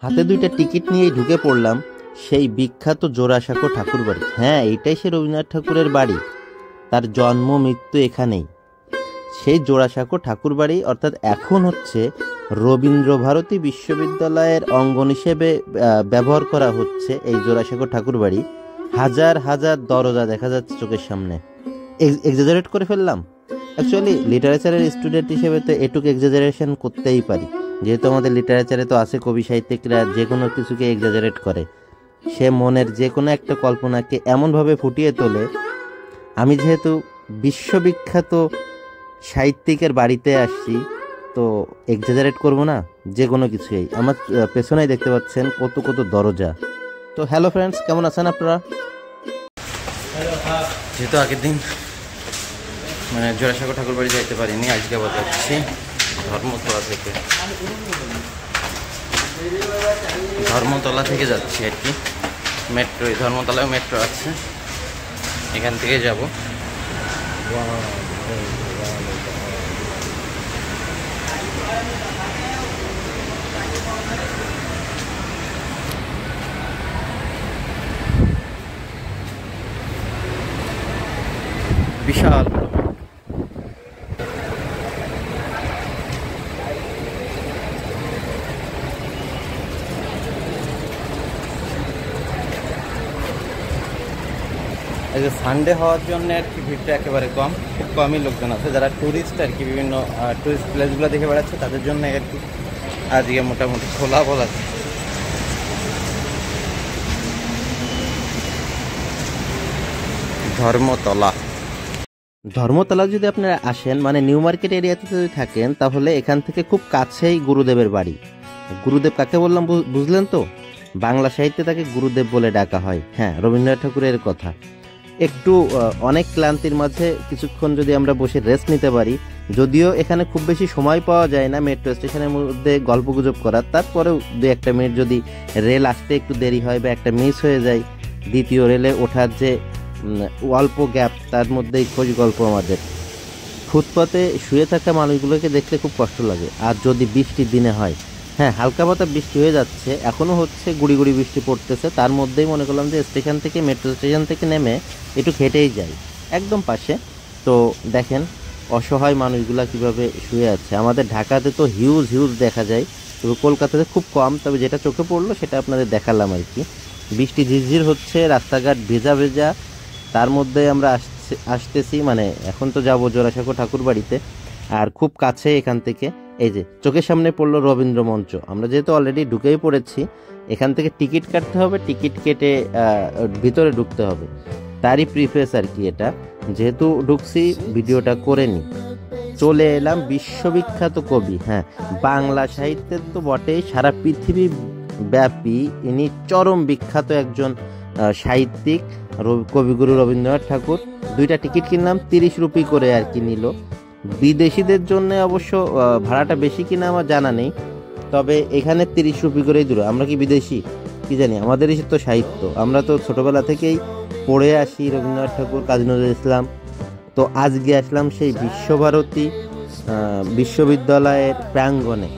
হাতে দুইটা টিকিট নিয়েই ঢুকে পড়লাম সেই বিখ্যাত জোড়াসাঁকো ঠাকুর বাড়ি। হ্যাঁ, এইটাই সে রবীন্দ্রনাথ ঠাকুরের বাড়ি, তার জন্ম মৃত্যু এখানেই। সেই জোড়াসাঁকো ঠাকুর বাড়ি অর্থাৎ এখন হচ্ছে রবীন্দ্রভারতী বিশ্ববিদ্যালয়ের অঙ্গন হিসেবে ব্যবহার করা হচ্ছে এই জোড়াসাঁকো ঠাকুর বাড়ি। হাজার হাজার দরজা দেখা যাচ্ছে চোখের সামনে। এক্সাজারেট করে ফেললাম? অ্যাকচুয়ালি লিটারেচারের স্টুডেন্ট হিসেবে তো এটুকু এক্সাজারেশন করতেই পারি, যেহেতু আমাদের লিটারেচারে তো আছে কবি সাহিত্যিকরা যে কোনো কিছুকে এক্সাজারেট করে। সে মনের যে কোনো একটা কল্পনাকে এমনভাবে ফুটিয়ে তোলে। আমি যেহেতু বিশ্ববিখ্যাত সাহিত্যিকের বাড়িতে আসছি, তো এক্সাজারেট করব না যে কোনো কিছুই। আমার পেছনেই দেখতে পাচ্ছেন কত কত দরজা। তো হ্যালো ফ্রেন্ডস, কেমন আছেন আপনারা? যেহেতু আগের দিন জোড়াসাঁকো ঠাকুর বাড়ি যাইতে পারিনি, আজকে আবার যাচ্ছি ধর্মতলা থেকে যাচ্ছি আর কি। মেট্রো, ধর্মতলায় মেট্রো আছে, এখান থেকে যাব। বিশাল সানডে হওয়ার জন্য আর কি ভিড়টা একেবারে কম, খুব কমই লোকজন আছে। যারা ট্যুরিস্ট আর কি বিভিন্ন ট্যুরিস্ট প্লেসগুলো দেখে বেড়াচ্ছে তাদের জন্য আর কি আজকে মোটামুটি খোলা বলা আছে। ধর্মতলা যদি আপনারা আসেন, মানে নিউ মার্কেট এরিয়াতে যদি থাকেন, তাহলে এখান থেকে খুব কাছেই গুরুদেবের বাড়ি। গুরুদেব কাকে বললাম বুঝলেন তো? বাংলা সাহিত্যে তাকে গুরুদেব বলে ডাকা হয়। হ্যাঁ, রবীন্দ্রনাথ ঠাকুরের কথা। একটু অনেক ক্লান্তির মাঝে কিছুক্ষণ যদি আমরা বসে রেস্ট নিতে পারি, যদিও এখানে খুব বেশি সময় পাওয়া যায় না মেট্রো স্টেশনের মধ্যে গল্পগুজব করার, তারপরেও দু একটা মিনিট যদি রেল আসতে একটু দেরি হয় বা একটা মিস হয়ে যায়, দ্বিতীয় রেলে ওঠার যে অল্প গ্যাপ, তার মধ্যেই খোঁজ গল্প আমাদের। ফুটপাতে শুয়ে থাকা মানুষগুলোকে দেখলে খুব কষ্ট লাগে। আর যদি বৃষ্টির দিনে হয়, হ্যাঁ হালকা পাতা বৃষ্টি হয়ে যাচ্ছে, এখনও হচ্ছে, গুড়ি গুড়ি বৃষ্টি পড়তেছে, তার মধ্যেই মনে করলাম যে স্টেশন থেকে, মেট্রো স্টেশন থেকে নেমে একটু হেঁটেই যাই, একদম পাশে। তো দেখেন অসহায় মানুষগুলা কিভাবে শুয়ে আছে। আমাদের ঢাকাতে তো হিউজ হিউজ দেখা যায়, তবে কলকাতাতে খুব কম। তবে যেটা চোখে পড়লো সেটা আপনাদের দেখালাম আর কি। বৃষ্টি ঝিরঝির হচ্ছে, রাস্তাঘাট ভেজা ভেজা, তার মধ্যে আমরা আসতেছি, মানে এখন তো যাবো জোড়াসাঁকো ঠাকুর বাড়িতে। আর খুব কাছে এখান থেকে এই যে চোখের সামনে পড়লো রবীন্দ্র মঞ্চ। আমরা যেহেতু অলরেডি ঢুকেই পড়েছি, এখান থেকে টিকিট কাটতে হবে, টিকিট কেটে ভিতরে ঢুকতে হবে। তারই প্রিফেস আর কি এটা। যেহেতু ঢুকছি, ভিডিওটা করে নিই। চলে এলাম বিশ্ববিখ্যাত কবি, হ্যাঁ বাংলা সাহিত্যের তো বটেই, সারা পৃথিবী ব্যাপী ইনি চরম বিখ্যাত একজন সাহিত্যিক, কবিগুরু রবীন্দ্রনাথ ঠাকুর। দুইটা টিকিট কিনলাম, 30 রুপি করে আর কি নিল। বিদেশিদের জন্য অবশ্য ভাড়াটা বেশি কিনা আমার জানা নেই, তবে এখানে 30 রুপি করেই দূর। আমরা কি বিদেশি কি জানি, আমাদেরই তো সাহিত্য, আমরা তো ছোটবেলা থেকেই পড়ে আসি রবীন্দ্রনাথ ঠাকুর, কাজী নজরুল ইসলাম। তো আজকে আসলাম সেই বিশ্বভারতী বিশ্ববিদ্যালয়ের প্রাঙ্গণে।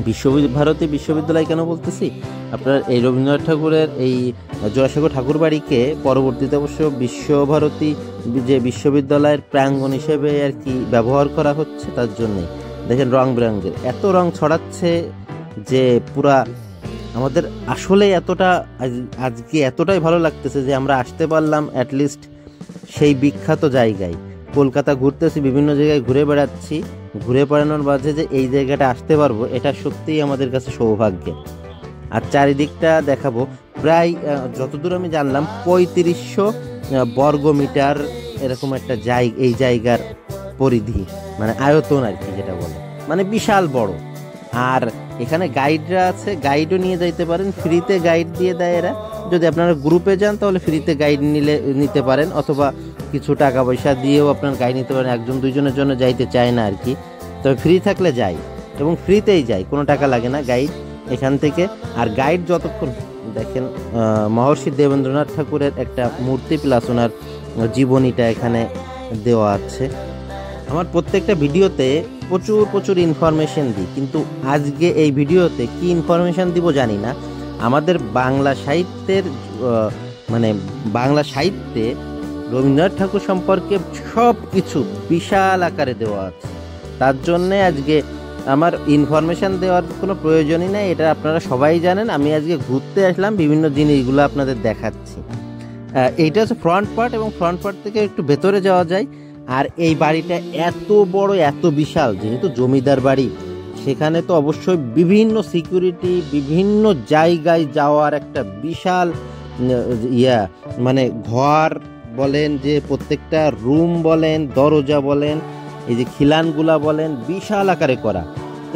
বিশ্বভারতী বিশ্ববিদ্যালয় কেন বলতেছি, আপনার এই রবীন্দ্রনাথ ঠাকুরের এই জোড়াসাঁকো ঠাকুর বাড়িকে পরবর্তীতে অবশ্য বিশ্বভারতী যে বিশ্ববিদ্যালয়ের প্রাঙ্গণ হিসেবে আর কি ব্যবহার করা হচ্ছে, তার জন্যই দেখেন রং বেরঙের এত রং ছড়াচ্ছে যে পুরা আমাদের আসলে এতটা আজকে এতটাই ভালো লাগতেছে যে আমরা আসতে পারলাম অ্যাটলিস্ট সেই বিখ্যাত জায়গায়। কলকাতা ঘুরতেছি, বিভিন্ন জায়গায় ঘুরে বেড়াচ্ছি, ঘুরে বেড়ানোর মাঝে যে এই জায়গাটা আসতে পারবো, এটা সত্যিই আমাদের কাছে সৌভাগ্যের। আর চারিদিকটা দেখাবো, প্রায় যতদূর আমি জানলাম 3500 বর্গমিটার এরকম একটা এই জায়গার পরিধি, মানে আয়তন আর কি যেটা বলে, মানে বিশাল বড়। আর এখানে গাইডরা আছে, গাইডও নিয়ে যাইতে পারেন, ফ্রিতে গাইড দিয়ে দেয় এরা। যদি আপনারা গ্রুপে যান তাহলে ফ্রিতে গাইড নিতে পারেন, অথবা কিছু টাকা পয়সা দিয়েও আপনার গাইড নিতে পারেন। একজন দুইজনের জন্য যাইতে চায় না আর কি, তবে ফ্রি থাকলে যাই, এবং ফ্রিতেই যাই, কোনো টাকা লাগে না গাইড এখান থেকে। আর গাইড যতক্ষণ দেখেন মহর্ষি দেবেন্দ্রনাথ ঠাকুরের একটা মূর্তি প্লাস ওনার জীবনীটা এখানে দেওয়া আছে। আমার প্রত্যেকটা ভিডিওতে প্রচুর প্রচুর ইনফরমেশন দিই, কিন্তু আজকে এই ভিডিওতে কি ইনফরমেশন দিব জানি না। আমাদের বাংলা সাহিত্যের মানে বাংলা সাহিত্যে রবীন্দ্রনাথ ঠাকুর সম্পর্কে সব কিছু বিশাল আকারে দেওয়া আছে। তার জন্যে আজকে আমার ইনফরমেশন দেওয়ার কোনো প্রয়োজনই নেই, এটা আপনারা সবাই জানেন। আমি আজকে ঘুরতে আসলাম, বিভিন্ন জিনিসগুলো আপনাদের দেখাচ্ছি। এইটা হচ্ছে ফ্রন্ট পার্ট, এবং ফ্রন্ট পার্ট থেকে একটু ভেতরে যাওয়া যায়। আর এই বাড়িটা এত বড়, এত বিশাল, যেহেতু জমিদার বাড়ি, সেখানে তো অবশ্যই বিভিন্ন সিকিউরিটি, বিভিন্ন জায়গায় যাওয়ার একটা বিশাল মানে ঘর বলেন, যে প্রত্যেকটা রুম বলেন, দরজা বলেন, এই যে খিলানগুলা বলেন, বিশাল আকারে করা।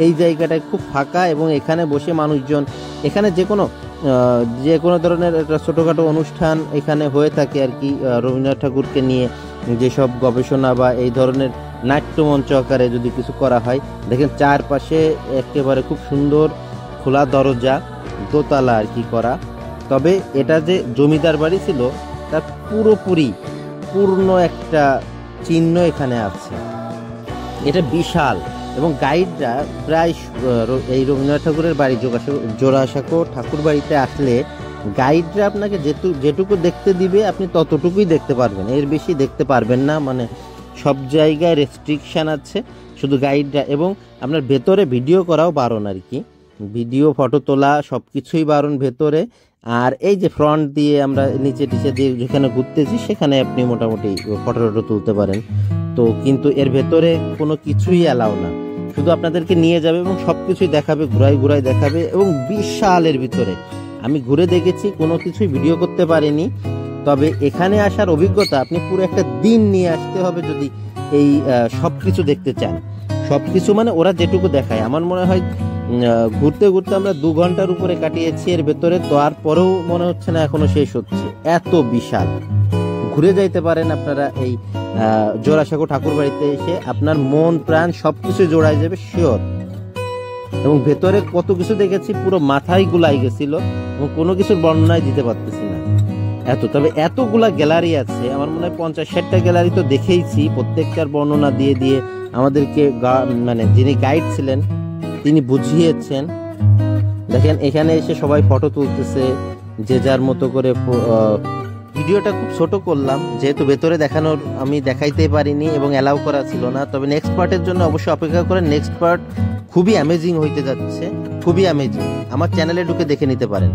এই জায়গাটায় খুব ফাঁকা, এবং এখানে বসে মানুষজন, এখানে যে কোনো ধরনের একটা ছোটোখাটো অনুষ্ঠান এখানে হয়ে থাকে আর কি। রবীন্দ্রনাথ ঠাকুরকে নিয়ে যেসব গবেষণা বা এই ধরনের নাট্যমঞ্চ আকারে যদি কিছু করা হয়, দেখেন চারপাশে একেবারে খুব সুন্দর খোলা দরজা, দোতলা আর কি করা। তবে এটা যে জমিদার বাড়ি ছিল তার পূর্ণ একটা চিহ্ন এখানে আছে। এটা বিশাল, এবং গাইডরা প্রায় এই রবীন্দ্রনাথ ঠাকুরের বাড়ি জোড়াসাঁকো ঠাকুর বাড়িতে আসলে গাইডরা আপনাকে যেটুকু দেখতে দিবে আপনি ততটুকুই দেখতে পারবেন, এর বেশি দেখতে পারবেন না। মানে সব জায়গায় রেস্ট্রিকশান আছে, শুধু গাইডরা, এবং আপনার ভেতরে ভিডিও করাও বারণ আর কি। ভিডিও, ফটো তোলা সব কিছুই বারণ ভেতরে। আর এই যে ফ্রন্ট দিয়ে আমরা নিচে টিচে দিয়ে যেখানে ঘুরতেছি, সেখানে আপনি মোটামুটি ফটো তুলতে পারেন। তো কিন্তু এর ভেতরে কোনো কিছুই অ্যালাউ না, শুধু আপনাদেরকে নিয়ে যাবে এবং সব কিছুই দেখাবে, ঘুরাই দেখাবে। এবং বিশালের ভিতরে আমি ঘুরে দেখেছি, কোনো কিছুই ভিডিও করতে পারিনি। তবে এখানে আসার অভিজ্ঞতা আপনি পুরো একটা দিন নিয়ে আসতে হবে যদি এই সব কিছু দেখতে চান। সব কিছু মানে ওরা যেটুকু দেখায়, আমার মনে হয় ঘুরতে ঘুরতে আমরা 2 ঘন্টার উপরে কাটিয়েছি এর ভেতরে, তারপরেও মনে হচ্ছে না এখনো শেষ হচ্ছে, এত বিশাল। ঘুরে যাইতে পারেন আপনারা এই জোড়াসাঁকো ঠাকুর বাড়িতে এসে, আপনার মন প্রাণ সবকিছু জোড়ায় যাবে শিওর। এবং ভেতরে কত কিছু দেখেছি, পুরো মাথায় গুলাই গেছিল, এবং কোনো কিছুর বর্ণনায় দিতে পারতেছি না এত। তবে এতগুলা গ্যালারি আছে, আমার মনে হয় 50-60টা গ্যালারি তো দেখেইছি, প্রত্যেকটার বর্ণনা দিয়ে দিয়ে আমাদেরকে মানে যিনি গাইড ছিলেন তিনি বুঝিয়েছেন। দেখেন এখানে এসে সবাই ফটো তুলতেছে যে যার মতো করে। ভিডিওটা খুব ছোট করলাম, যেহেতু ভেতরে আমি দেখাইতে পারিনি এবং অ্যালাউ করা ছিল না। তবে নেক্সট পার্টের জন্য অবশ্যই অপেক্ষা করেন, নেক্সট পার্ট খুবই অ্যামেজিং হইতে যাচ্ছে, খুবই অ্যামেজিং। আমার চ্যানেলে ঢুকে দেখে নিতে পারেন।